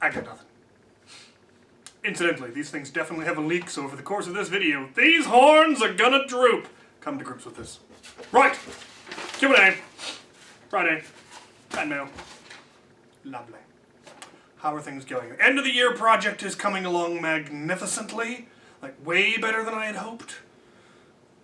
I got nothing. Incidentally, these things definitely have a leak, so over the course of this video, these horns are gonna droop. Come to grips with this. Right! Q&A. Friday. Fanmail. Lovely. How are things going? End of the year project is coming along magnificently. Like, way better than I had hoped.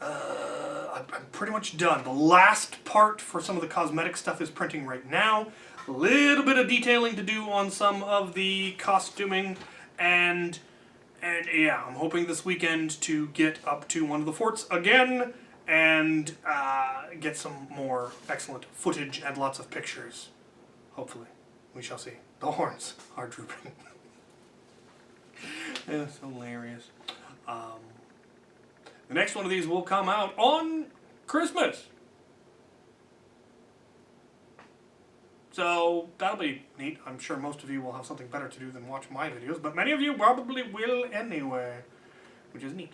I'm pretty much done. The last part for some of the cosmetic stuff is printing right now. A little bit of detailing to do on some of the costuming. And yeah, I'm hoping this weekend to get up to one of the forts again and get some more excellent footage and lots of pictures. Hopefully. We shall see. The horns are drooping. It's hilarious. The next one of these will come out on Christmas. So that'll be neat. I'm sure most of you will have something better to do than watch my videos, but many of you probably will anyway, which is neat.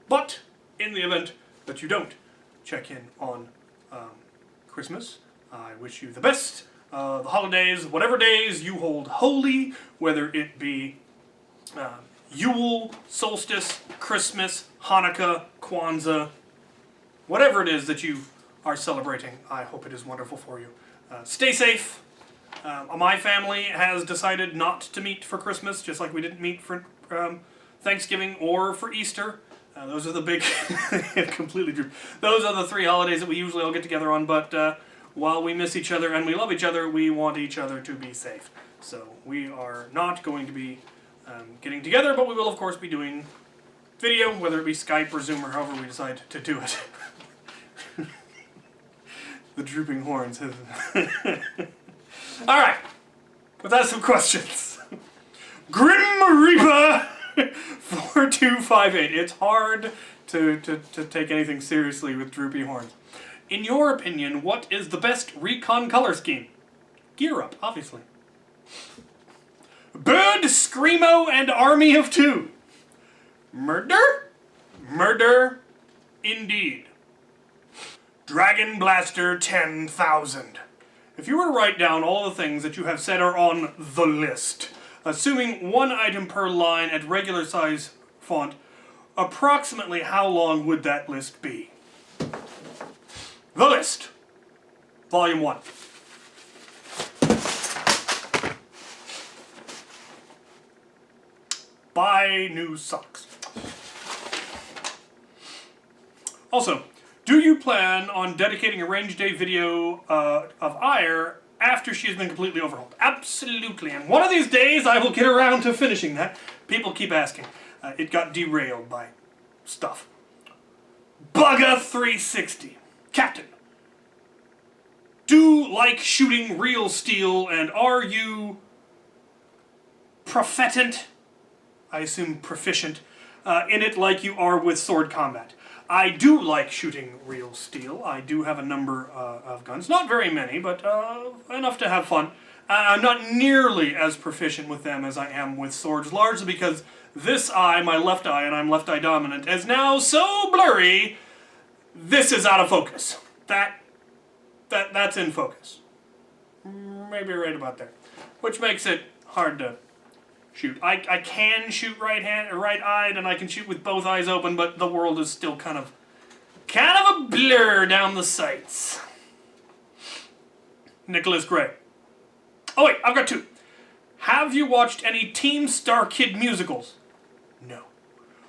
But in the event that you don't check in on Christmas, I wish you the best. The holidays, whatever days you hold holy, whether it be Yule, Solstice, Christmas, Hanukkah, Kwanzaa, whatever it is that you are celebrating, I hope it is wonderful for you. Stay safe. My family has decided not to meet for Christmas, just like we didn't meet for Thanksgiving or for Easter. Those are the big, completely true. Those are the three holidays that we usually all get together on, but while we miss each other and we love each other, we want each other to be safe. So we are not going to be getting together, but we will of course be doing video, whether it be Skype or Zoom or however we decide to do it. The drooping horns. Alright, but that's some questions. Grim Reaper 4258. It's hard to take anything seriously with droopy horns. In your opinion, what is the best recon color scheme? Gear up, obviously. Bird, Screamo, and Army of Two. Murder? Murder, indeed. Dragon Blaster 10,000. If you were to write down all the things that you have said are on the list, assuming one item per line at regular size font, approximately how long would that list be? The List. Volume 1. Buy new socks. Also, do you plan on dedicating a range day video of Ire after she has been completely overhauled? Absolutely, and one of these days I will get around to finishing that. People keep asking. It got derailed by stuff. Bugga360. Captain, do like shooting real steel, and are you proficient? I assume proficient in it like you are with sword combat. I do like shooting real steel. I do have a number of guns. Not very many, but enough to have fun. I'm not nearly as proficient with them as I am with swords, largely because this eye, my left eye, and I'm left eye dominant, is now so blurry, this is out of focus. That's in focus. Maybe right about there. Which makes it hard to shoot. I can shoot right-eyed, and I can shoot with both eyes open, but the world is still kind of a blur down the sights. Nicholas Gray. Oh wait, I've got two. Have you watched any Team Star Kid musicals? No.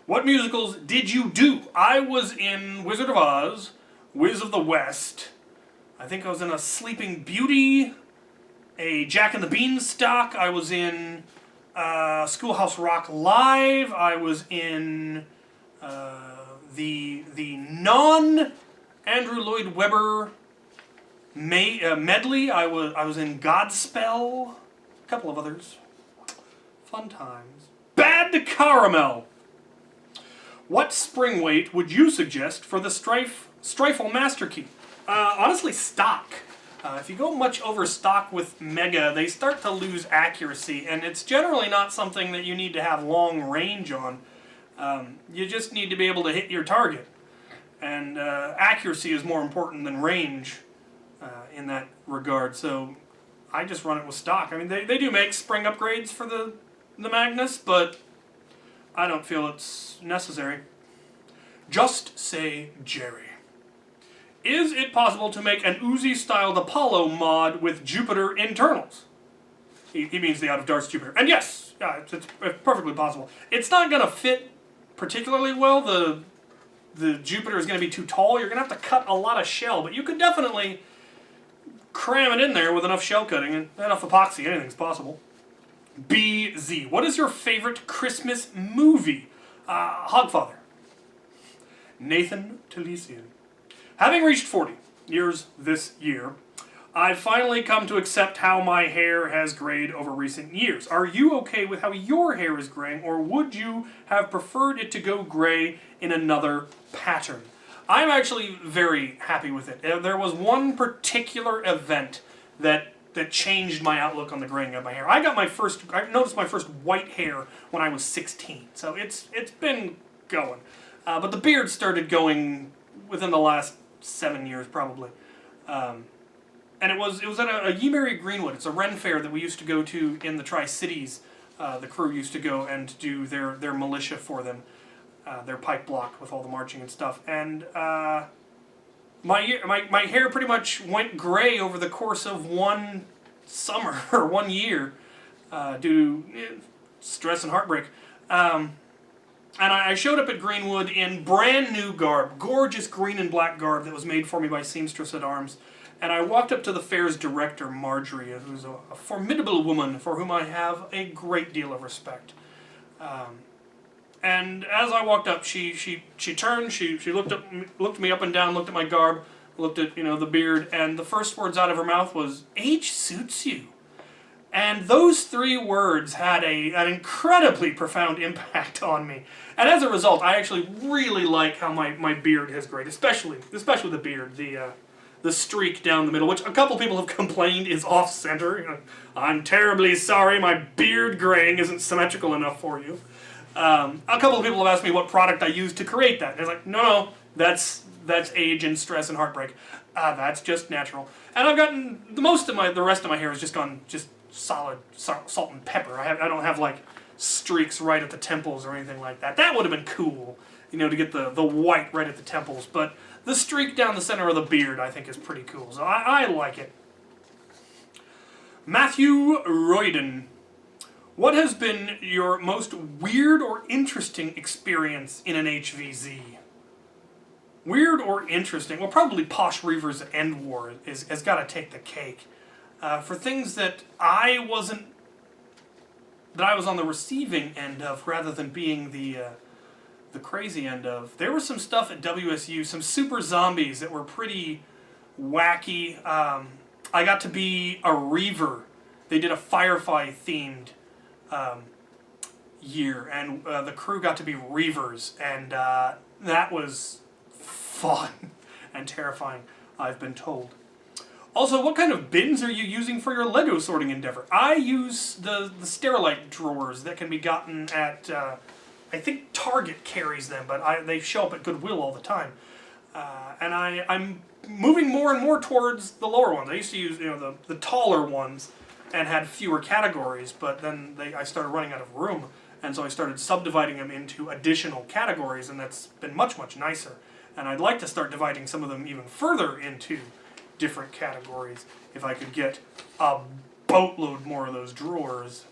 What musicals did you do? I was in Wizard of Oz, Wiz of the West. I think I was in a Sleeping Beauty, a Jack and the Beanstalk. I was in Schoolhouse Rock Live. I was in the non-Andrew Lloyd Webber medley. I was in Godspell. A couple of others. Fun times. Bad Caramel. What spring weight would you suggest for the Strifle Master Key? Honestly, stock. If you go much over stock with Mega, they start to lose accuracy, and it's generally not something that you need to have long range on. You just need to be able to hit your target. And accuracy is more important than range in that regard, so I just run it with stock. I mean, they do make spring upgrades for the Magnus, but I don't feel it's necessary. Just say Jerry. Is it possible to make an Uzi-styled Apollo mod with Jupiter internals? He means the Out of Darts Jupiter. And yes, yeah, it's perfectly possible. It's not going to fit particularly well. The Jupiter is going to be too tall. You're going to have to cut a lot of shell, but you could definitely cram it in there with enough shell cutting and enough epoxy. Anything's possible. BZ. What is your favorite Christmas movie? Hogfather. Nathan Talesian. Having reached 40 years this year, I've finally come to accept how my hair has grayed over recent years. Are you okay with how your hair is graying, or would you have preferred it to go gray in another pattern? I'm actually very happy with it. There was one particular event that changed my outlook on the graying of my hair. I noticed my first white hair when I was 16, so it's been going. But the beard started going within the last 7 years, probably. And it was at a Yemerry Greenwood. It's a Ren fair that we used to go to in the Tri-Cities. The crew used to go and do their militia for them, their pike block with all the marching and stuff. And my hair pretty much went gray over the course of one summer or 1 year due to stress and heartbreak. And I showed up at Greenwood in brand new garb, gorgeous green and black garb that was made for me by Seamstress at Arms. And I walked up to the fair's director, Marjorie, who's a formidable woman for whom I have a great deal of respect. And as I walked up, she turned, she looked me up and down, looked at my garb, looked at the beard, and the first words out of her mouth was, "Age suits you." And those 3 words had an incredibly profound impact on me. And as a result, I actually really like how my beard has grayed, especially the beard, the streak down the middle, which a couple people have complained is off-center. I'm terribly sorry, my beard graying isn't symmetrical enough for you. A couple of people have asked me what product I used to create that. And it's like, no, that's age and stress and heartbreak. That's just natural. And I've gotten the rest of my hair has just gone solid salt and pepper. I don't have like streaks right at the temples or anything like that. That would have been cool, to get the white right at the temples. But the streak down the center of the beard, I think, is pretty cool. So I like it. Matthew Royden. What has been your most weird or interesting experience in an HVZ? Weird or interesting? Well, probably Posh Reaver's End War has got to take the cake. For things that I was on the receiving end of rather than being the crazy end of. There was some stuff at WSU, some super zombies that were pretty wacky. I got to be a Reaver. They did a Firefly themed year, and the crew got to be Reavers, and that was fun and terrifying, I've been told. Also, what kind of bins are you using for your Lego sorting endeavor? I use the Sterilite drawers that can be gotten at, I think Target carries them, but they show up at Goodwill all the time. And I'm moving more and more towards the lower ones. I used to use the taller ones and had fewer categories, but then I started running out of room, and so I started subdividing them into additional categories, and that's been much, much nicer. And I'd like to start dividing some of them even further into different categories if I could get a boatload more of those drawers.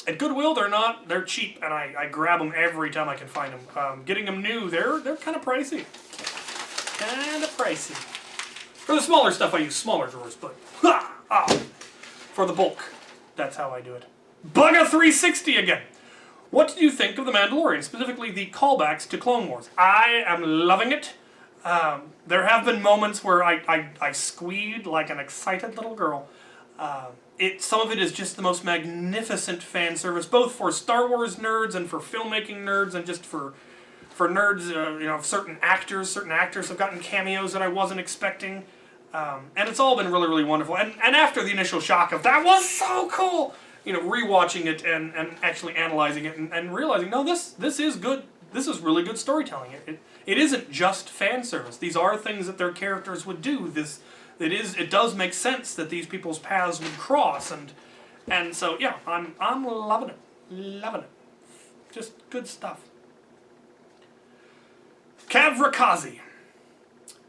At Goodwill, they're cheap, and I grab them every time I can find them. Getting them new, they're kind of pricey. For the smaller stuff, I use smaller drawers, but for the bulk, that's how I do it. Bugga360 again. What did you think of The Mandalorian, specifically the callbacks to Clone Wars? I am loving it. There have been moments where I squeed like an excited little girl. Some of it is just the most magnificent fan service, both for Star Wars nerds and for filmmaking nerds, and just for nerds. Certain actors have gotten cameos that I wasn't expecting, and it's all been really, really wonderful. And after the initial shock of that was so cool, rewatching it and actually analyzing it and realizing, no, this is good this is really good storytelling. It isn't just fan service. These are things that their characters would do. It does make sense that these people's paths would cross, and so yeah, I'm loving it. Loving it. Just good stuff. Kavrakazi.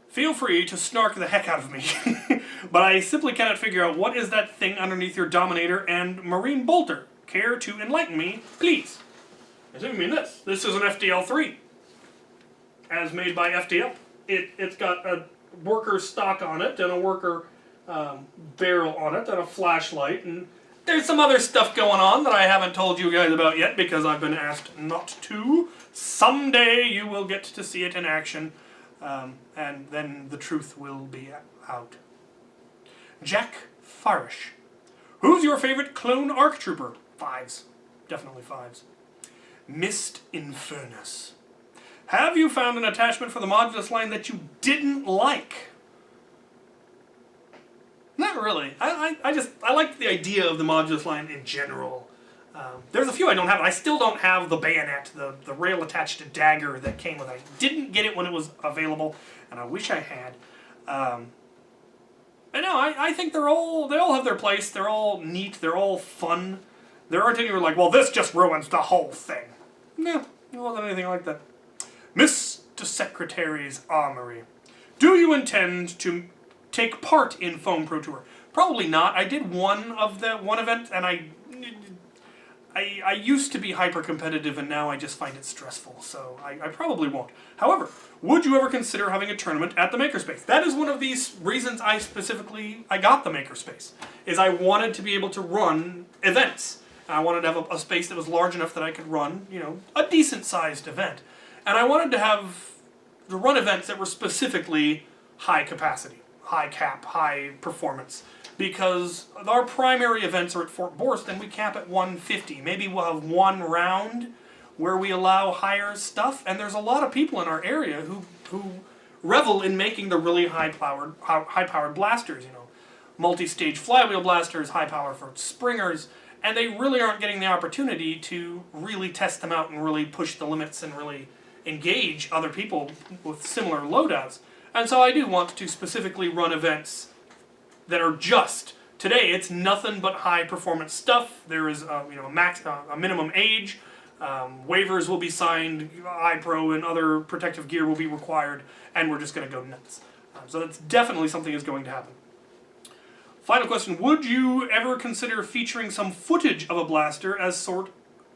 Feel free to snark the heck out of me, but I simply cannot figure out what is that thing underneath your Dominator and Marine Bolter. Care to enlighten me, please? I assume you mean this. This is an FDL3, as made by FDL. It's got a worker stock on it, and a worker barrel on it, and a flashlight, and there's some other stuff going on that I haven't told you guys about yet because I've been asked not to. Someday you will get to see it in action. And then the truth will be out. Jack Farish. Who's your favorite clone ARC Trooper? 5s. Definitely 5s. Mist Infernus. Have you found an attachment for the Modulus line that you didn't like? Not really. I like the idea of the Modulus line in general. There's a few I don't have. I still don't have the bayonet, the rail-attached dagger that came with it. I didn't get it when it was available, and I wish I had. But no, I think they all have their place. They're all neat. They're all fun. There aren't any who are like, well, this just ruins the whole thing. No, it wasn't anything like that. Mr. Secretary's Armory. Do you intend to take part in Foam Pro Tour? Probably not. I did one event, and I used to be hyper-competitive, and now I just find it stressful, so I probably won't. However, would you ever consider having a tournament at the Makerspace? That is one of these reasons I got the Makerspace, is I wanted to be able to run events. I wanted to have a space that was large enough that I could run, a decent-sized event. And I wanted to run events that were specifically high capacity, high cap, high performance. Because our primary events are at Fort Borst, and we cap at 150. Maybe we'll have one round where we allow higher stuff, and there's a lot of people in our area who revel in making the really high-powered blasters, multi-stage flywheel blasters, high power for springers, and they really aren't getting the opportunity to really test them out and really push the limits and really engage other people with similar loadouts. And so I do want to specifically run events that are today it's nothing but high performance stuff. There is a minimum age. Waivers will be signed, iPro and other protective gear will be required, and we're just going to go nuts. So that's definitely something that's going to happen. Final question, would you ever consider featuring some footage of a blaster as a sort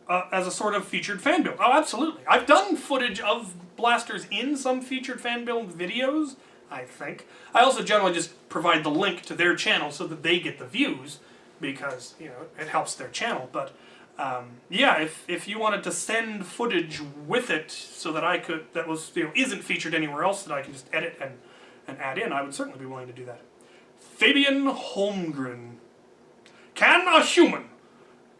of featured fan build? Oh, absolutely. I've done footage of blasters in some featured fan build videos, I think. I also generally just provide the link to their channel so that they get the views, because it helps their channel. But yeah, if you wanted to send footage with it so that isn't featured anywhere else that I can just edit and add in, I would certainly be willing to do that. Fabian Holmgren. Can a human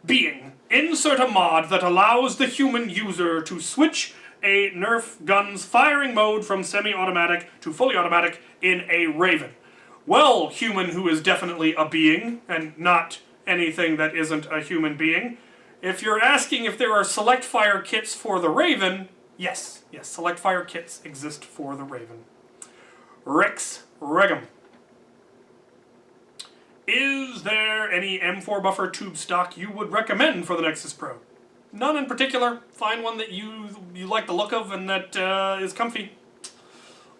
being insert a mod that allows the human user to switch a Nerf gun's firing mode from semi-automatic to fully automatic in a Raven? Well, human who is definitely a being, and not anything that isn't a human being, if you're asking if there are select fire kits for the Raven, yes, select fire kits exist for the Raven. Rex Regum. Is there any M4 buffer tube stock you would recommend for the Nexus Pro? None in particular. Find one that you like the look of and that is comfy.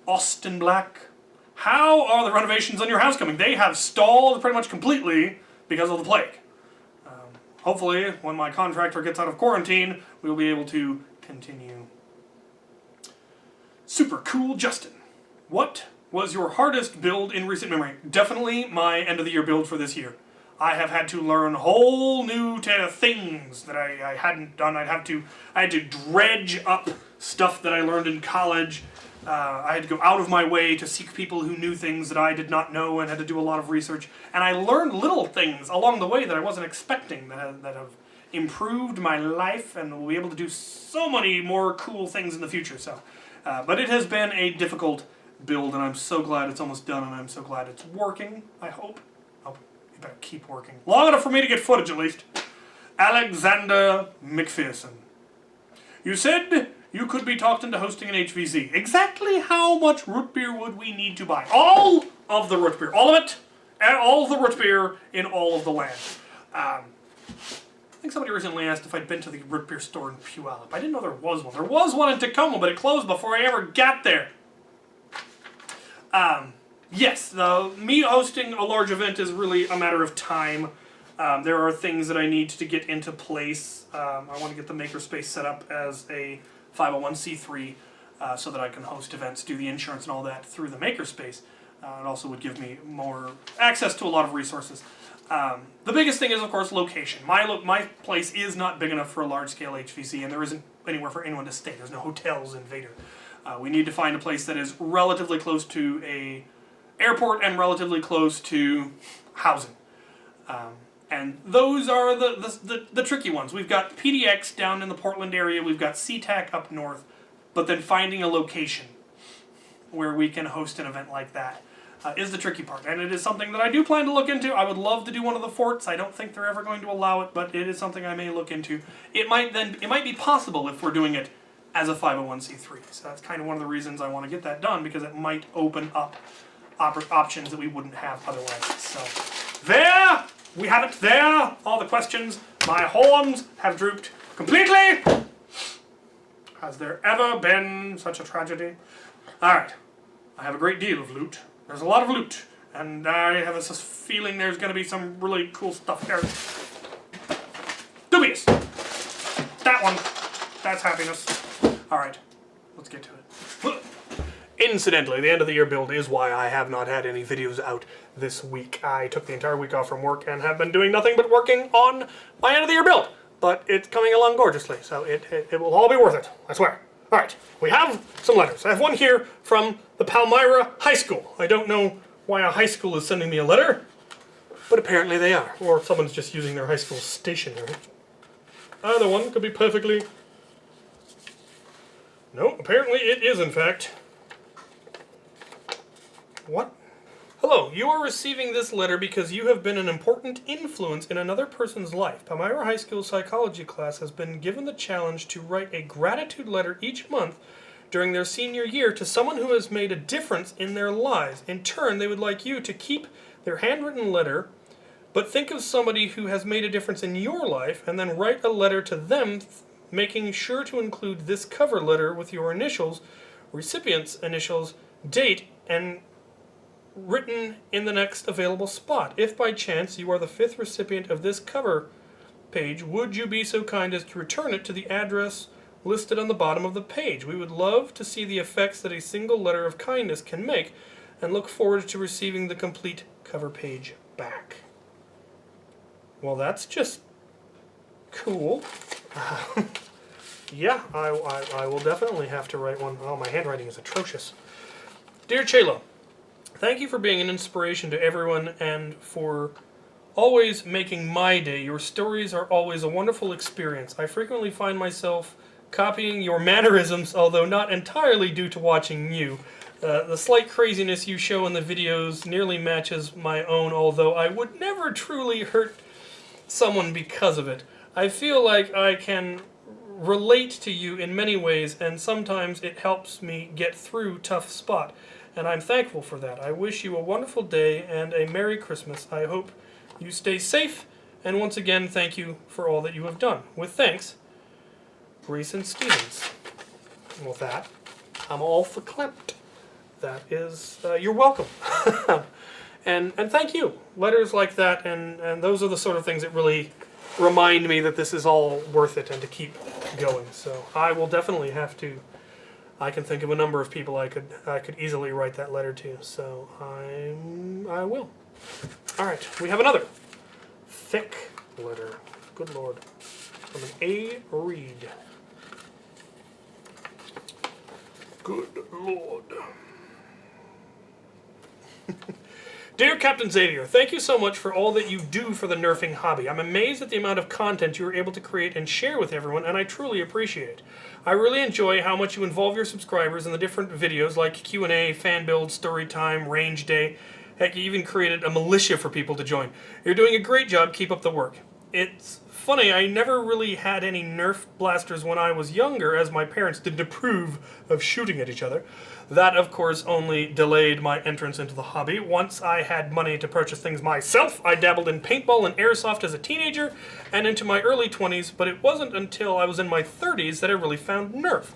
Austin Black. How are the renovations on your house coming? They have stalled pretty much completely because of the plague. Hopefully, when my contractor gets out of quarantine, we'll be able to continue. Super Cool Justin. What was your hardest build in recent memory? Definitely my end of the year build for this year. I have had to learn whole new things that I hadn't done. I had to dredge up stuff that I learned in college. I had to go out of my way to seek people who knew things that I did not know, and had to do a lot of research. And I learned little things along the way that I wasn't expecting that have improved my life, and will be able to do so many more cool things in the future. So, but it has been a difficult build, and I'm so glad it's almost done, and I'm so glad it's working, I hope. It better keep working. Long enough for me to get footage, at least. Alexander McPherson. You said you could be talked into hosting an HVZ. Exactly how much root beer would we need to buy? All of the root beer. All of it. And all of the root beer in all of the land. I think somebody recently asked if I'd been to the root beer store in Puyallup. I didn't know there was one. There was one in Tacoma, but it closed before I ever got there. Yes, me hosting a large event is really a matter of time. There are things that I need to get into place. I want to get the Makerspace set up as a 501c3 so that I can host events, do the insurance and all that through the Makerspace. It also would give me more access to a lot of resources. The biggest thing is, of course, location. My place is not big enough for a large-scale HVC, and there isn't anywhere for anyone to stay. There's no hotels in Vader. We need to find a place that is relatively close to a airport and relatively close to housing. And those are the tricky ones. We've got PDX down in the Portland area. We've got SeaTac up north. But then finding a location where we can host an event like that is the tricky part. And it is something that I do plan to look into. I would love to do one of the forts. I don't think they're ever going to allow it, but it is something I may look into. It might be possible if we're doing it as a 501c3. So that's kind of one of the reasons I want to get that done, because it might open up options that we wouldn't have otherwise. So there, we have it there. All the questions. My horns have drooped completely. Has there ever been such a tragedy? Alright, I have a great deal of loot. There's a lot of loot, and I have a feeling there's going to be some really cool stuff there. Dubious! That one. That's happiness. Alright, let's get to it. Incidentally, the end of the year build is why I have not had any videos out this week. I took the entire week off from work and have been doing nothing but working on my end of the year build. But it's coming along gorgeously, so it will all be worth it, I swear. Alright, we have some letters. I have one here from the Palmyra High School. I don't know why a high school is sending me a letter, but apparently they are. Or someone's just using their high school stationery. Either one could be perfectly... No, apparently it is, in fact. What? Hello, you are receiving this letter because you have been an important influence in another person's life. Palmyra High School psychology class has been given the challenge to write a gratitude letter each month during their senior year to someone who has made a difference in their lives. In turn, they would like you to keep their handwritten letter, but think of somebody who has made a difference in your life and then write a letter to them, making sure to include this cover letter with your initials, recipient's initials, date, and written in the next available spot. If by chance you are the 5th recipient of this cover page, would you be so kind as to return it to the address listed on the bottom of the page? We would love to see the effects that a single letter of kindness can make and look forward to receiving the complete cover page back. Well, that's just cool. Yeah, I will definitely have to write one. Oh, my handwriting is atrocious. Dear Chaylo, thank you for being an inspiration to everyone and for always making my day. Your stories are always a wonderful experience. I frequently find myself copying your mannerisms, although not entirely due to watching you. The slight craziness you show in the videos nearly matches my own, although I would never truly hurt someone because of it. I feel like I can relate to you in many ways, and sometimes it helps me get through tough spot. And I'm thankful for that. I wish you a wonderful day and a Merry Christmas. I hope you stay safe, and once again, thank you for all that you have done. With thanks, Grayson Stevens. And with that, I'm all for clapped. That is, you're welcome. and thank you. Letters like that, and those are the sort of things that really remind me that this is all worth it and to keep going. So I will definitely have to. I can think of a number of people I could easily write that letter to, so I will. All right, we have another thick letter. Good Lord, from an A. Reed. Good Lord. Dear Captain Xavier, thank you so much for all that you do for the nerfing hobby. I'm amazed at the amount of content you are able to create and share with everyone, and I truly appreciate it. I really enjoy how much you involve your subscribers in the different videos like Q&A, fan build, story time, range day. Heck, you even created a militia for people to join. You're doing a great job. Keep up the work. It's funny, I never really had any Nerf blasters when I was younger, as my parents didn't approve of shooting at each other. That, of course, only delayed my entrance into the hobby. Once I had money to purchase things myself, I dabbled in paintball and airsoft as a teenager and into my early 20s, but it wasn't until I was in my 30s that I really found Nerf.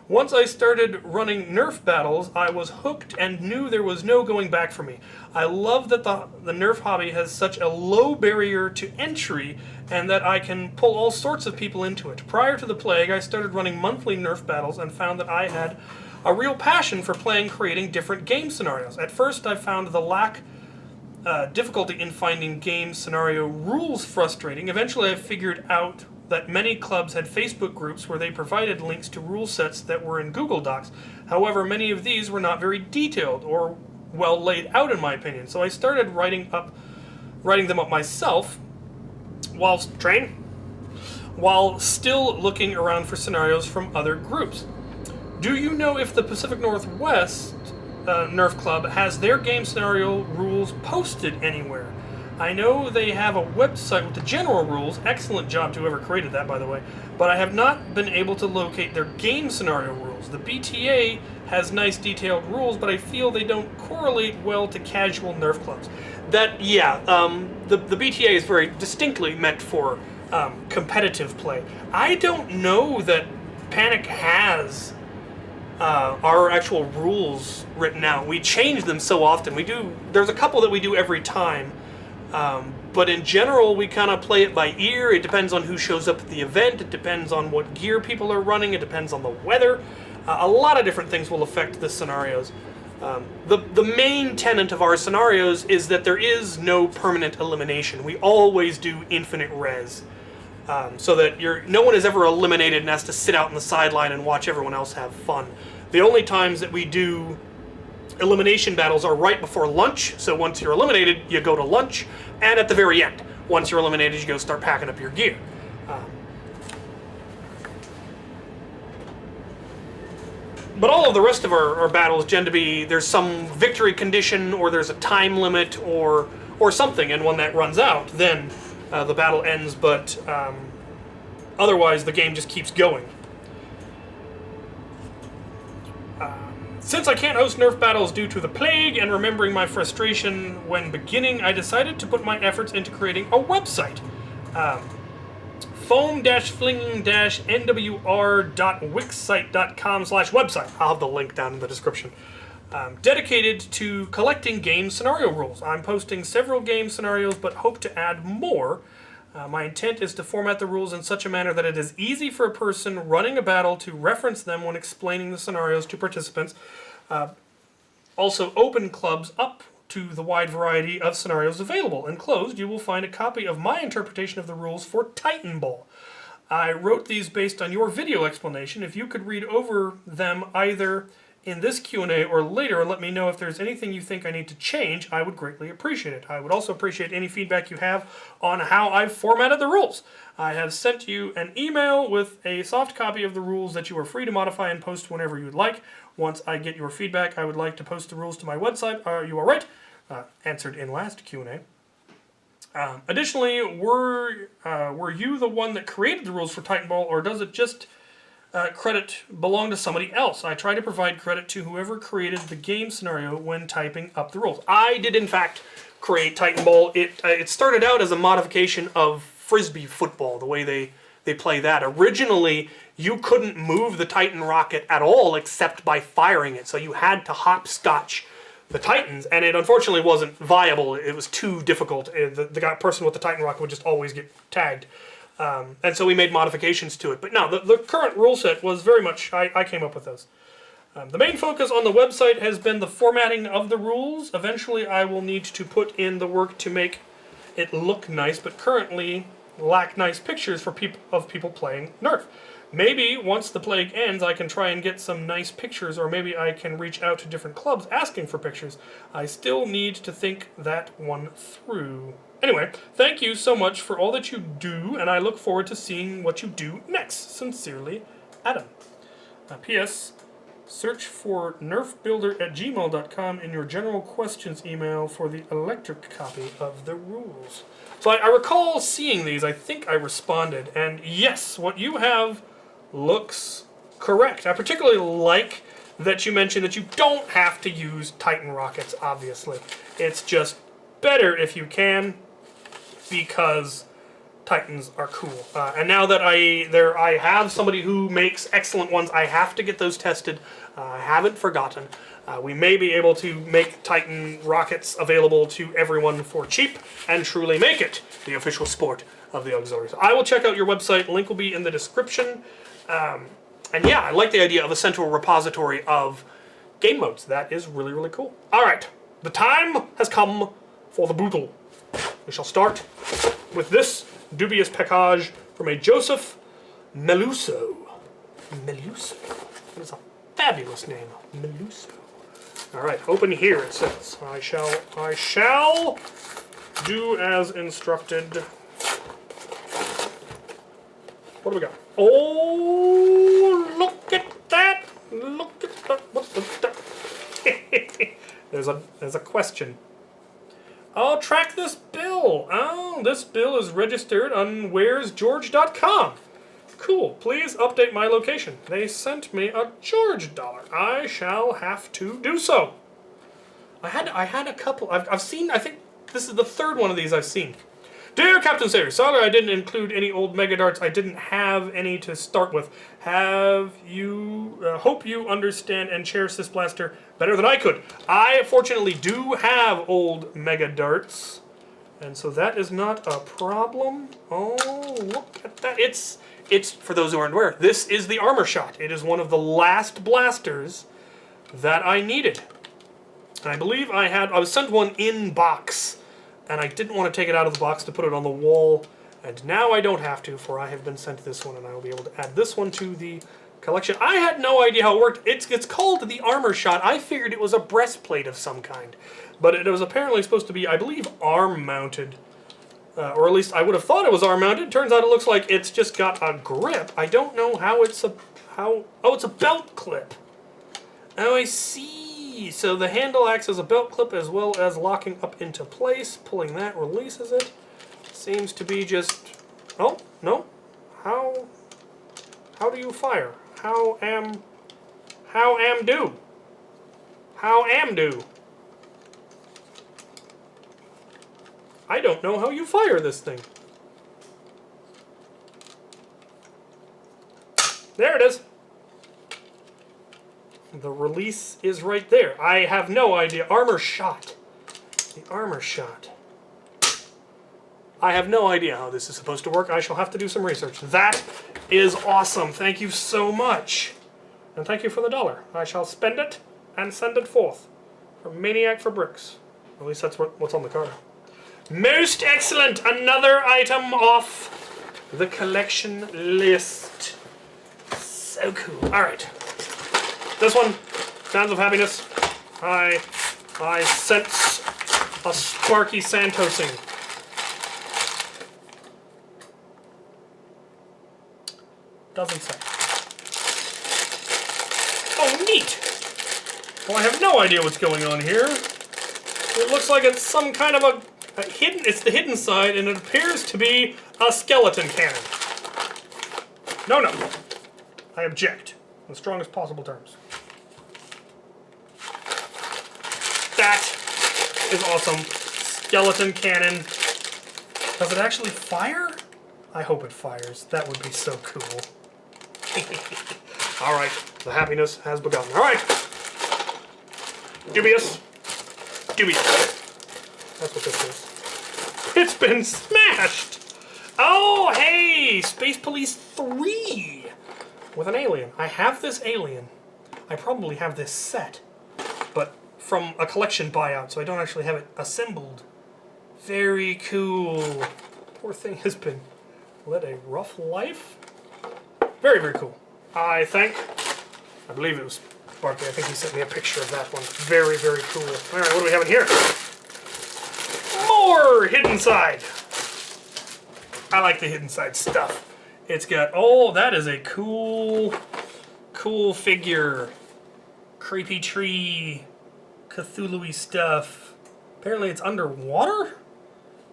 Once I started running Nerf battles, I was hooked and knew there was no going back for me. I love that the Nerf hobby has such a low barrier to entry and that I can pull all sorts of people into it. Prior to the plague, I started running monthly Nerf battles and found that I had a real passion for creating different game scenarios. At first, I found the difficulty in finding game scenario rules frustrating. Eventually, I figured out that many clubs had Facebook groups where they provided links to rule sets that were in Google Docs. However, many of these were not very detailed or well laid out, in my opinion. So I started writing them up myself while still looking around for scenarios from other groups. Do you know if the Pacific Northwest Nerf Club has their game scenario rules posted anywhere? I know they have a website with the general rules. Excellent job to whoever created that, by the way. But I have not been able to locate their game scenario rules. The BTA has nice detailed rules, but I feel they don't correlate well to casual Nerf clubs. The BTA is very distinctly meant for competitive play. I don't know that Panic has our actual rules written out. We change them so often. There's a couple that we do every time. But in general, we kind of play it by ear. It depends on who shows up at the event. It depends on what gear people are running. It depends on the weather. A lot of different things will affect the scenarios. The main tenet of our scenarios is that there is no permanent elimination. We always do infinite res. So that no one is ever eliminated and has to sit out on the sideline and watch everyone else have fun. The only times that we do elimination battles are right before lunch, so once you're eliminated, you go to lunch, and at the very end. Once you're eliminated, you go start packing up your gear. But all of the rest of our battles tend to be, there's some victory condition, or there's a time limit, or something, and when that runs out, then the battle ends, but otherwise the game just keeps going. Since I can't host Nerf battles due to the plague and remembering my frustration when beginning, I decided to put my efforts into creating a website. foam-fling-nwr.wixsite.com/website. I'll have the link down in the description. Dedicated to collecting game scenario rules. I'm posting several game scenarios but hope to add more. My intent is to format the rules in such a manner that it is easy for a person running a battle to reference them when explaining the scenarios to participants. Also open clubs up to the wide variety of scenarios available. Enclosed, you will find a copy of my interpretation of the rules for Titan Ball. I wrote these based on your video explanation. If you could read over them either in this Q&A or later and let me know if there's anything you think I need to change, I would greatly appreciate it. I would also appreciate any feedback you have on how I've formatted the rules. I have sent you an email with a soft copy of the rules that you are free to modify and post whenever you'd like. Once I get your feedback, I would like to post the rules to my website. You are right. Answered in last Q&A. Additionally, were you the one that created the rules for Titan Ball, or does it just credit belong to somebody else? I try to provide credit to whoever created the game scenario when typing up the rules. I did, in fact, create Titan Ball. It started out as a modification of Frisbee football, the way they play that. Originally, you couldn't move the Titan rocket at all except by firing it, so you had to hopscotch the Titans, and it unfortunately wasn't viable. It was too difficult. The person with the Titan rocket would just always get tagged. And so we made modifications to it. But no, the current rule set was very much, I came up with those. The main focus on the website has been the formatting of the rules. Eventually I will need to put in the work to make it look nice, but currently lack nice pictures of people playing Nerf. Maybe once the plague ends I can try and get some nice pictures, or maybe I can reach out to different clubs asking for pictures. I still need to think that one through. Anyway, thank you so much for all that you do, and I look forward to seeing what you do next. Sincerely, Adam. P.S. Search for nerfbuilder@gmail.com in your general questions email for the electric copy of the rules. So I recall seeing these. I think I responded, and yes, what you have looks correct. I particularly like that you mentioned that you don't have to use Titan rockets, obviously. It's just better if you can, because Titans are cool. And now that I have somebody who makes excellent ones, I have to get those tested. I haven't forgotten. We may be able to make Titan rockets available to everyone for cheap and truly make it the official sport of the auxiliary. So I will check out your website. Link will be in the description. And yeah, I like the idea of a central repository of game modes. That is really, really cool. All right, the time has come for the bootle. We shall start with this dubious package from a Joseph Meluso. Meluso. That is a fabulous name. Meluso. All right, open here, it says. I shall do as instructed. What do we got? Oh, look at that! Look at that! What's that? There's a question. Oh, track this bill. Oh, this bill is registered on where'sgeorge.com. Cool. Please update my location. They sent me a George dollar. I shall have to do so. I had a couple. I've seen. I think this is the third one of these I've seen. Dear Captain Xavier, sorry I didn't include any old Mega Darts. I didn't have any to start with. Hope you understand and cherish this blaster better than I could. I fortunately do have old Mega Darts, and so that is not a problem. Oh, look at that. It's for those who aren't aware, this is the Armor Shot. It is one of the last blasters that I needed. And I believe I was sent one in box, and I didn't want to take it out of the box to put it on the wall, and now I don't have to, for I have been sent this one, and I will be able to add this one to the collection. I had no idea how it worked. It's called the Armor Shot. I figured it was a breastplate of some kind, but it was apparently supposed to be, I believe, arm-mounted, or at least I would have thought it was arm-mounted. Turns out it looks like it's just got a grip. I don't know how it's a belt clip. Oh, I see. So the handle acts as a belt clip as well as locking up into place. Pulling that releases it. Seems to be just... Oh, no. How do you fire? How am do? I don't know how you fire this thing. There it is. The release is right there. I have no idea. Armor Shot. The Armor Shot. I have no idea how this is supposed to work. I shall have to do some research. That is awesome. Thank you so much. And thank you for the $1. I shall spend it and send it forth. From Maniac for Bricks. At least that's what's on the card. Most excellent. Another item off the collection list. So cool. Alright. This one, Sounds of Happiness. I sense a sparky Santosing. Doesn't say. Oh, neat! Well, I have no idea what's going on here. It looks like it's some kind of a hidden... It's the hidden side, and it appears to be a skeleton cannon. No. I object. In the strongest possible terms. That is awesome. Skeleton cannon. Does it actually fire? I hope it fires. That would be so cool. Alright, the happiness has begun. Alright. Dubious. That's what this is. It's been smashed! Oh, hey! Space Police 3! With an alien. I have this alien. I probably have this set. But from a collection buyout, so I don't actually have it assembled. Very cool. Poor thing has been led a rough life. Very, very cool. I believe it was Barkley. I think he sent me a picture of that one. Very, very cool. Alright, what do we have in here? More hidden side. I like the hidden side stuff. It's got, oh, that is a cool figure. creepy tree, Cthulhu-y stuff. Apparently it's underwater?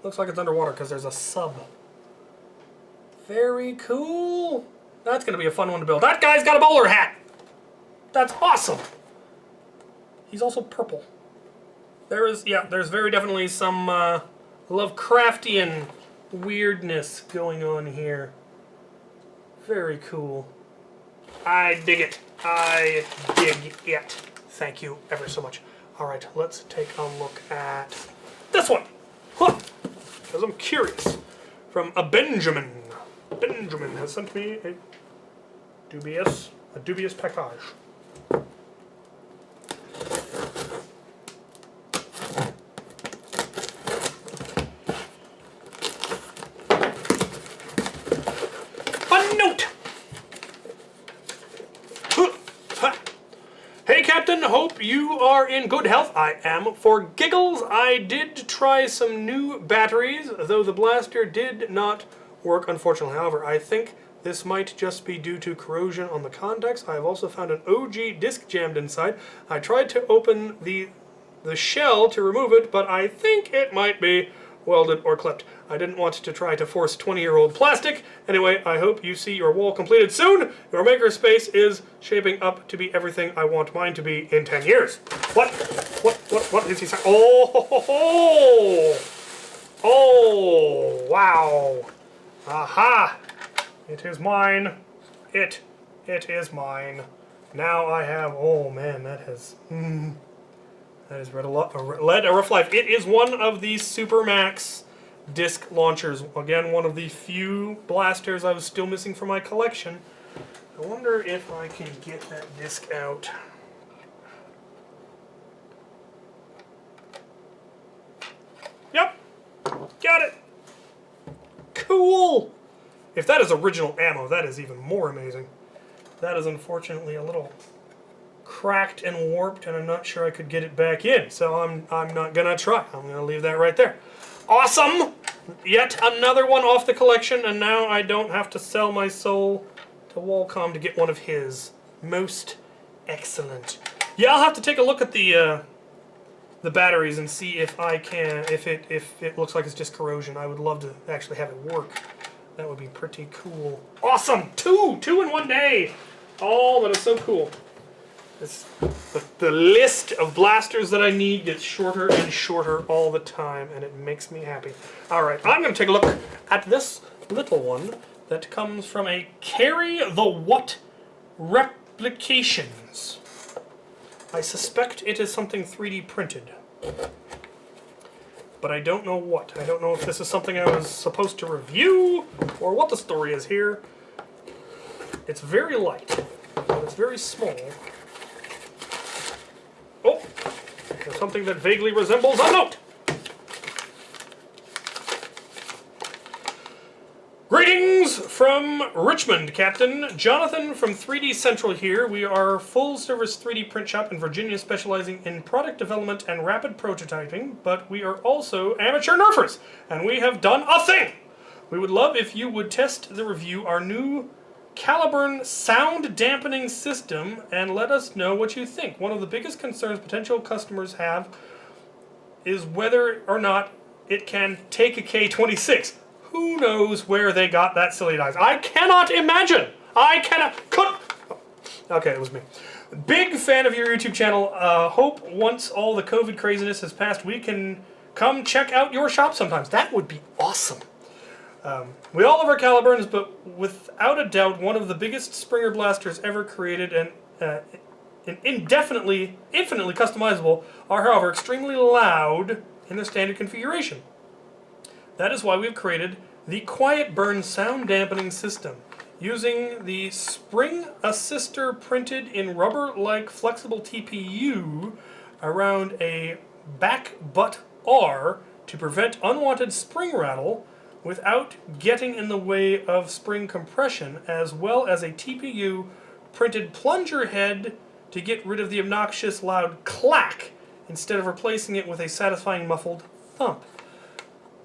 Looks like it's underwater because there's a sub. Very cool. That's going to be a fun one to build. That guy's got a bowler hat. That's awesome. He's also purple. There's very definitely some Lovecraftian weirdness going on here. Very cool. I dig it. I dig it. Thank you ever so much. Alright, let's take a look at this one. Because I'm curious. From a Benjamin. Benjamin has sent me a dubious package. A note! Hey Captain, hope you are in good health. I am. For giggles, I did try some new batteries, though the blaster did not work, unfortunately. However, I think this might just be due to corrosion on the contacts. I have also found an OG disc jammed inside. I tried to open the shell to remove it, but I think it might be welded or clipped. I didn't want to try to force 20-year-old plastic. Anyway, I hope you see your wall completed soon. Your makerspace is shaping up to be everything I want mine to be in 10 years. What is he saying? Oh, wow. Aha! It is mine. It is mine. Now I have, oh man, that has led a rough life. It is one of the Supermax disc launchers. Again, one of the few blasters I was still missing from my collection. I wonder if I can get that disc out. Yep, got it. Cool. If that is original ammo, that is even more amazing. That is unfortunately a little cracked and warped, and I'm not sure I could get it back in. So I'm not gonna try. I'm gonna leave that right there. Awesome! Yet another one off the collection, and now I don't have to sell my soul to Wallcom to get one of his. Most excellent. Yeah, I'll have to take a look at the batteries and see if I can, if it looks like it's just corrosion. I would love to actually have it work. That would be pretty cool. Awesome! Two in one day! Oh, that is so cool. The list of blasters that I need gets shorter and shorter all the time, and it makes me happy. Alright, I'm going to take a look at this little one that comes from a Carry the What Replications. I suspect it is something 3D printed. But I don't know what. I don't know if this is something I was supposed to review, or what the story is here. It's very light, but it's very small. Oh, there's something that vaguely resembles a note. Greetings from Richmond, Captain. Jonathan from 3D Central here. We are a full-service 3D print shop in Virginia specializing in product development and rapid prototyping, but we are also amateur nerfers, and we have done a thing. We would love if you would test the review our new Caliburn sound dampening system and let us know what you think. One of the biggest concerns potential customers have is whether or not it can take a K26. Who knows where they got that silly dice? I cannot imagine. Okay, it was me. Big fan of your YouTube channel. Hope once all the COVID craziness has passed, we can come check out your shop sometimes. That would be awesome. We all love our Caliburns, but without a doubt, one of the biggest Springer blasters ever created and infinitely customizable are, however, extremely loud in their standard configuration. That is why we've created the Quiet Burn sound dampening system. Using the spring assister printed in rubber-like flexible TPU around a back butt R to prevent unwanted spring rattle without getting in the way of spring compression, as well as a TPU printed plunger head to get rid of the obnoxious loud clack instead of replacing it with a satisfying muffled thump.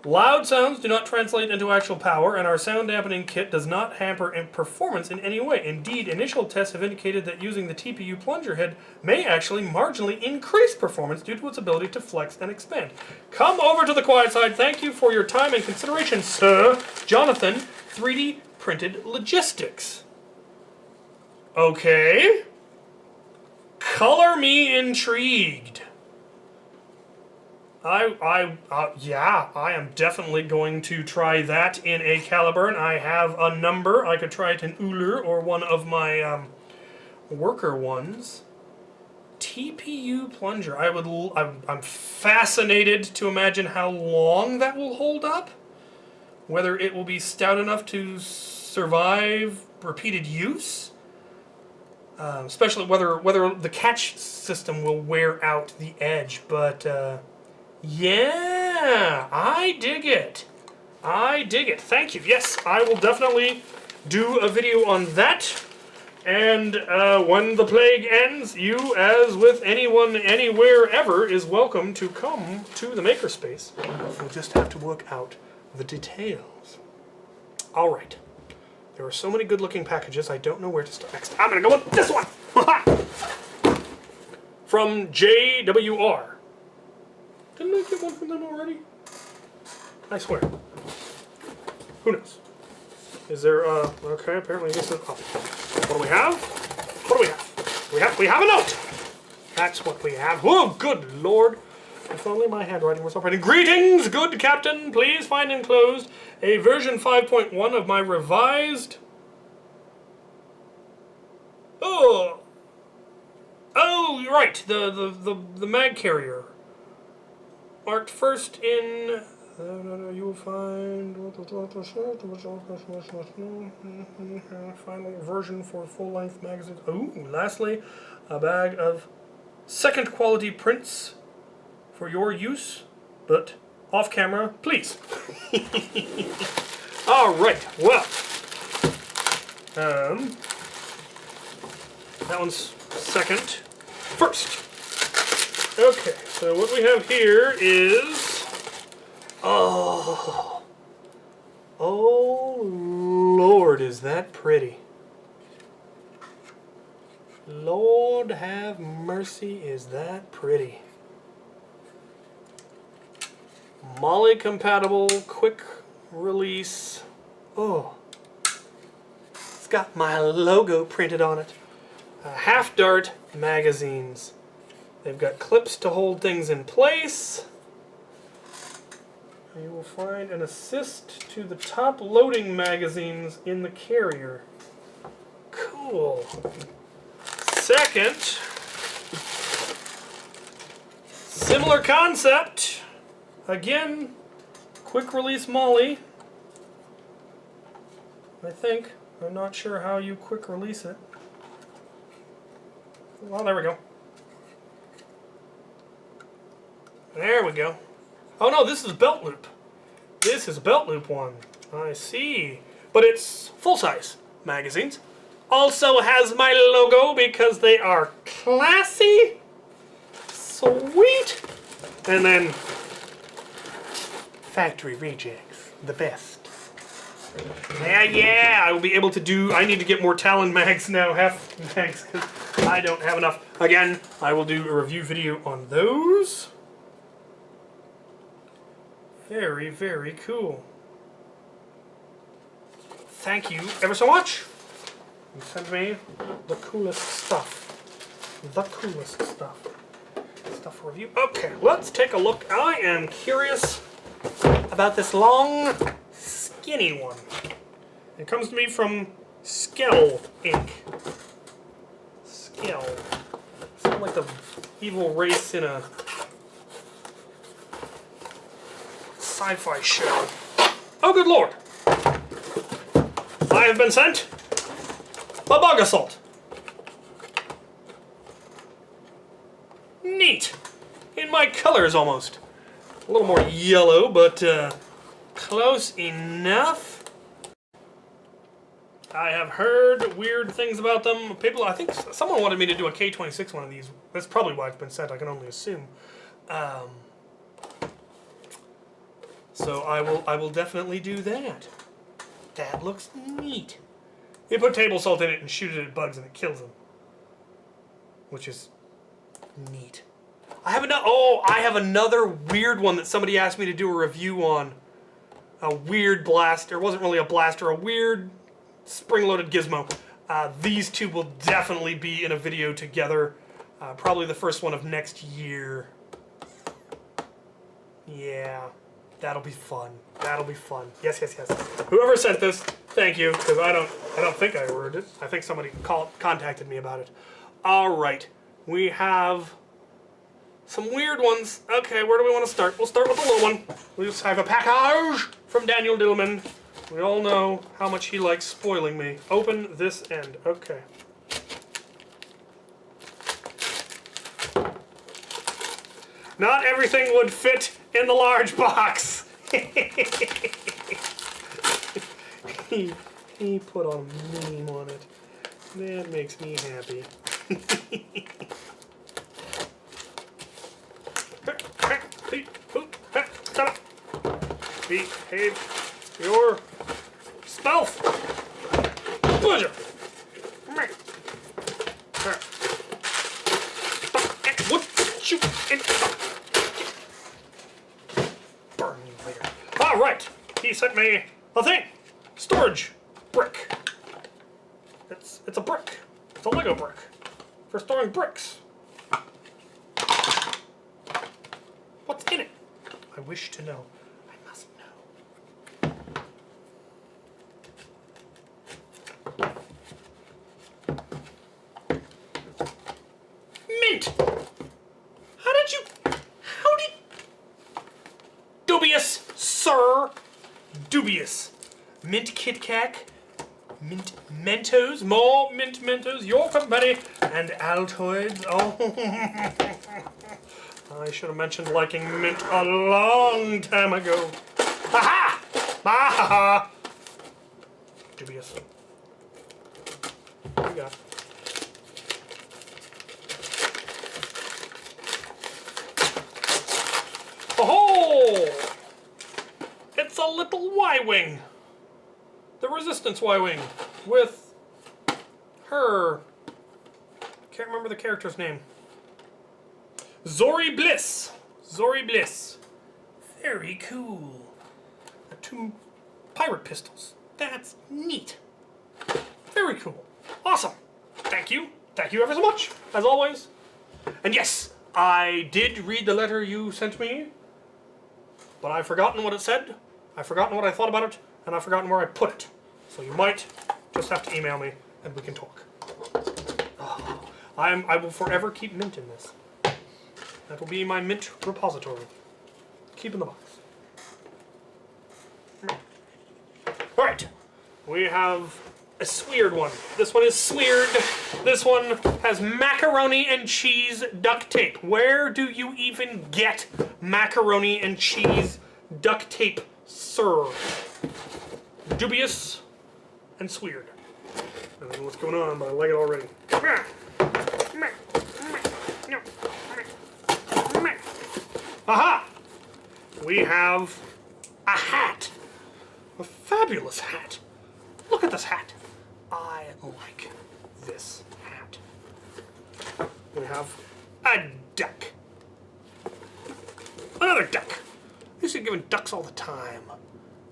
Loud sounds do not translate into actual power, and our sound dampening kit does not hamper performance in any way. Indeed, initial tests have indicated that using the TPU plunger head may actually marginally increase performance due to its ability to flex and expand. Come over to the quiet side. Thank you for your time and consideration, sir. Jonathan, 3D Printed Logistics. Okay. Color me intrigued. Yeah, I am definitely going to try that in a Caliburn. I have a number. I could try it in Uller or one of my worker ones. TPU plunger. I'm fascinated to imagine how long that will hold up. Whether it will be stout enough to survive repeated use. Especially whether the catch system will wear out the edge, but yeah, I dig it. I dig it. Thank you. Yes, I will definitely do a video on that. And when the plague ends, you, as with anyone, anywhere, ever, is welcome to come to the Makerspace. We'll just have to work out the details. All right. There are so many good-looking packages, I don't know where to start next. I'm going to go with this one! From JWR. Didn't I get one from them already? I swear. Who knows? Is there, okay, apparently this is, what do we have? What do we have? We have a note! That's what we have. Oh, good lord! If only my handwriting was operating. Greetings, good captain! Please find enclosed a version 5.1 of my revised... Oh! Oh, you're right. The mag carrier. Marked first in... you will find... final version for full-length magazines. Oh, lastly, a bag of second quality prints for your use, but off camera, please. All right, well, that one's second. First. Okay, so what we have here is, oh Lord, is that pretty. Lord have mercy, is that pretty. Molly compatible, quick release. Oh, it's got my logo printed on it. Half Dart magazines. They've got clips to hold things in place. You will find an assist to the top loading magazines in the carrier. Cool. Second, similar concept. Again, quick release Molly. I think. I'm not sure how you quick release it. Well, there we go. There we go. Oh no, this is belt loop. This is a belt loop one. I see. But it's full-size magazines. Also has my logo because they are classy. Sweet. And then factory rejects. The best. Yeah, I will be able to do... I need to get more Talon mags now, half mags, because I don't have enough. Again, I will do a review video on those. Very, very cool. Thank you ever so much. You sent me the coolest stuff. The coolest stuff. Stuff for review. Okay, let's take a look. I am curious about this long, skinny one. It comes to me from Skell Inc. Skell. Sound like the evil race in a sci-fi show. Oh, good lord! I have been sent a bug assault. Neat. In my colors, almost. A little more yellow, but close enough. I have heard weird things about them. People, I think someone wanted me to do a K26 one of these. That's probably why it's been sent. I can only assume. So I will definitely do that. That looks neat. You put table salt in it and shoot it at bugs and it kills them. Which is neat. I have another weird one that somebody asked me to do a review on. A weird blaster. It wasn't really a blaster, a weird spring-loaded gizmo. These two will definitely be in a video together. Probably the first one of next year. Yeah, that'll be fun. That'll be fun. Yes, yes, yes. Whoever sent this, thank you, because I don't think I ordered it. I think somebody contacted me about it. All right, we have some weird ones. Okay, where do we want to start? We'll start with the little one. We just have a package from Daniel Dillman. We all know how much he likes spoiling me. Open this end. Okay. Not everything would fit in the large box. he put a meme on it. That makes me happy. Behave yourself. Pleasure. What you in? Burn you later. All right. He sent me a thing. Storage brick. It's a brick. It's a Lego brick for storing bricks. What's in it? I wish to know. I must know. Mint! How did... Dubious, sir. Dubious. Mint Kit Kat. Mint Mentos. More Mint Mentos. Your company. And Altoids. Oh. I should have mentioned liking mint a long time ago. Ha-ha! Ha-ha-ha! Dubious. What do we got? Oh! It's a little Y-Wing. The Resistance Y-Wing. With her. Can't remember the character's name. Zori Bliss. Zori Bliss. Very cool. 2 pirate pistols. That's neat. Very cool. Awesome. Thank you. Thank you ever so much, as always. And yes, I did read the letter you sent me, but I've forgotten what it said, I've forgotten what I thought about it, and I've forgotten where I put it. So you might just have to email me, and we can talk. Oh, I will forever keep mint in this. That will be my mint repository. Keep in the box. Alright, we have a sweird one. This one is sweird. This one has macaroni and cheese duct tape. Where do you even get macaroni and cheese duct tape, sir? Dubious and sweird. I don't know what's going on, but I like it already. Aha! We have a hat. A fabulous hat. Look at this hat. I like this hat. We have a duck. Another duck. I used to get given ducks all the time.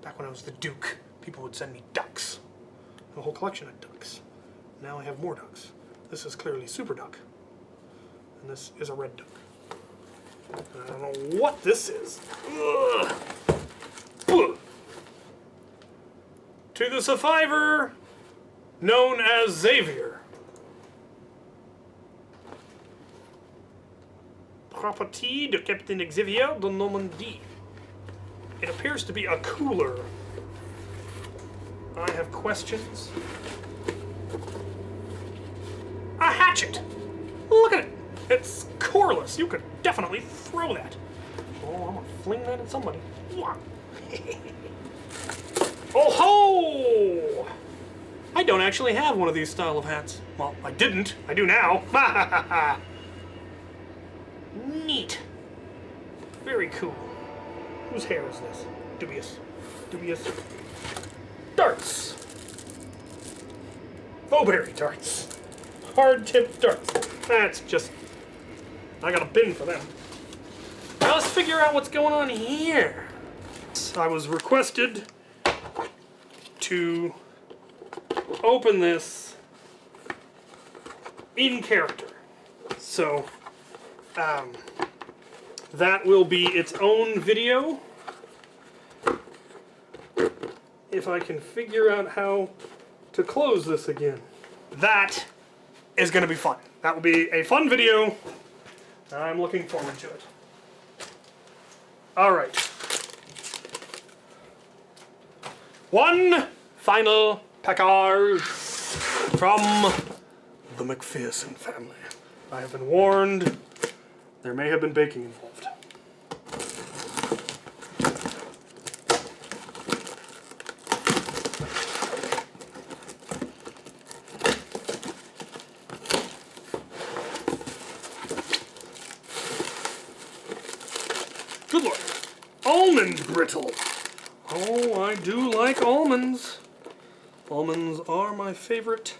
Back when I was the Duke, people would send me ducks. A whole collection of ducks. Now I have more ducks. This is clearly Super Duck. And this is a red duck. I don't know what this is. Ugh. Ugh. To the survivor known as Xavier. Property de captain.xavier de Normandie. It appears to be a cooler. I have questions. A hatchet! Look at it! It's coreless. You could definitely throw that. Oh, I'm gonna fling that at somebody. Oh ho! I don't actually have one of these style of hats. Well, I didn't. I do now. Neat. Very cool. Whose hair is this? Dubious. Dubious. Darts. Bowberry darts. Hard-tipped darts. That's just... I got a bin for them. Now let's figure out what's going on here. I was requested to open this in character. So, that will be its own video. If I can figure out how to close this again. That is going to be fun. That will be a fun video. I'm looking forward to it. Alright. One final Packard from the McPherson family. I have been warned there may have been baking involved. Good Lord. Almond brittle. Oh, I do like almonds. Almonds are my favorite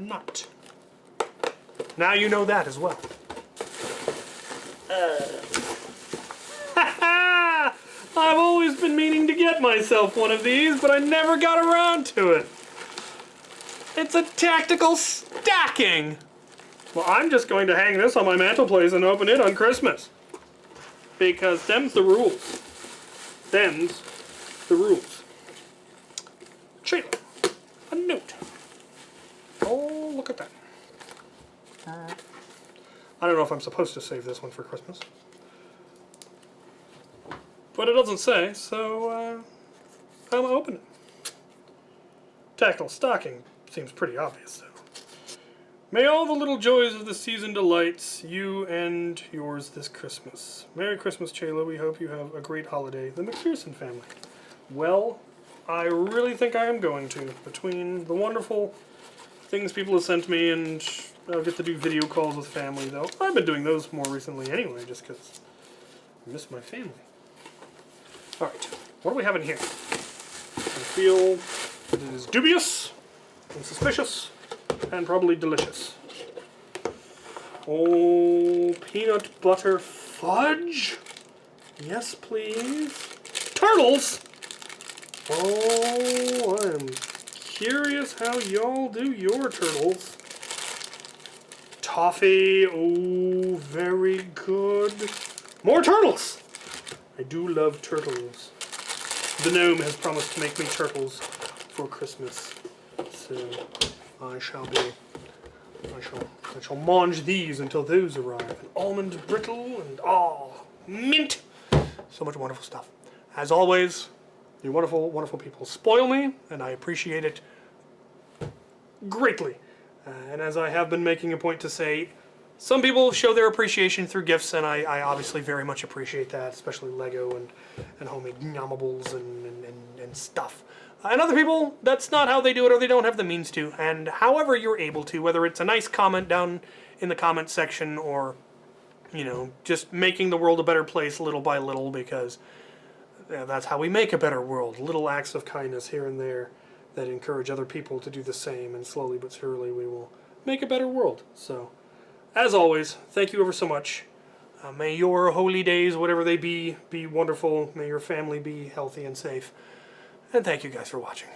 nut. Now you know that as well. I've always been meaning to get myself one of these, but I never got around to it. It's a tactical stacking. Well, I'm just going to hang this on my mantelpiece and open it on Christmas. Because them's the rules. Them's the rules. Chaylo, a note. Oh, look at that. I don't know if I'm supposed to save this one for Christmas. But it doesn't say, so I'm gonna open it. Tactile stocking seems pretty obvious, though. May all the little joys of the season delights you and yours this Christmas. Merry Christmas, Chaylo. We hope you have a great holiday. The McPherson family. Well, I really think I am going to. Between the wonderful things people have sent me and I'll get to do video calls with family, though. I've been doing those more recently anyway, just because I miss my family. Alright, what do we have in here? I feel that it is dubious and suspicious and probably delicious. Oh, peanut butter fudge? Yes, please. Turtles? Oh, I am curious how y'all do your turtles. Toffee, oh, very good. More turtles! I do love turtles. The gnome has promised to make me turtles for Christmas. So I shall mange these until those arrive. And almond brittle and mint. So much wonderful stuff. As always, you wonderful, wonderful people spoil me, and I appreciate it greatly. And as I have been making a point to say, some people show their appreciation through gifts, and I obviously very much appreciate that, especially Lego and homemade gnommables and stuff. And other people, that's not how they do it, or they don't have the means to. And however you're able to, whether it's a nice comment down in the comment section, or, you know, just making the world a better place little by little, because that's how we make a better world. Little acts of kindness here and there that encourage other people to do the same, and slowly but surely we will make a better world. So, as always, thank you ever so much. May your holy days, whatever they be wonderful. May your family be healthy and safe. And thank you guys for watching.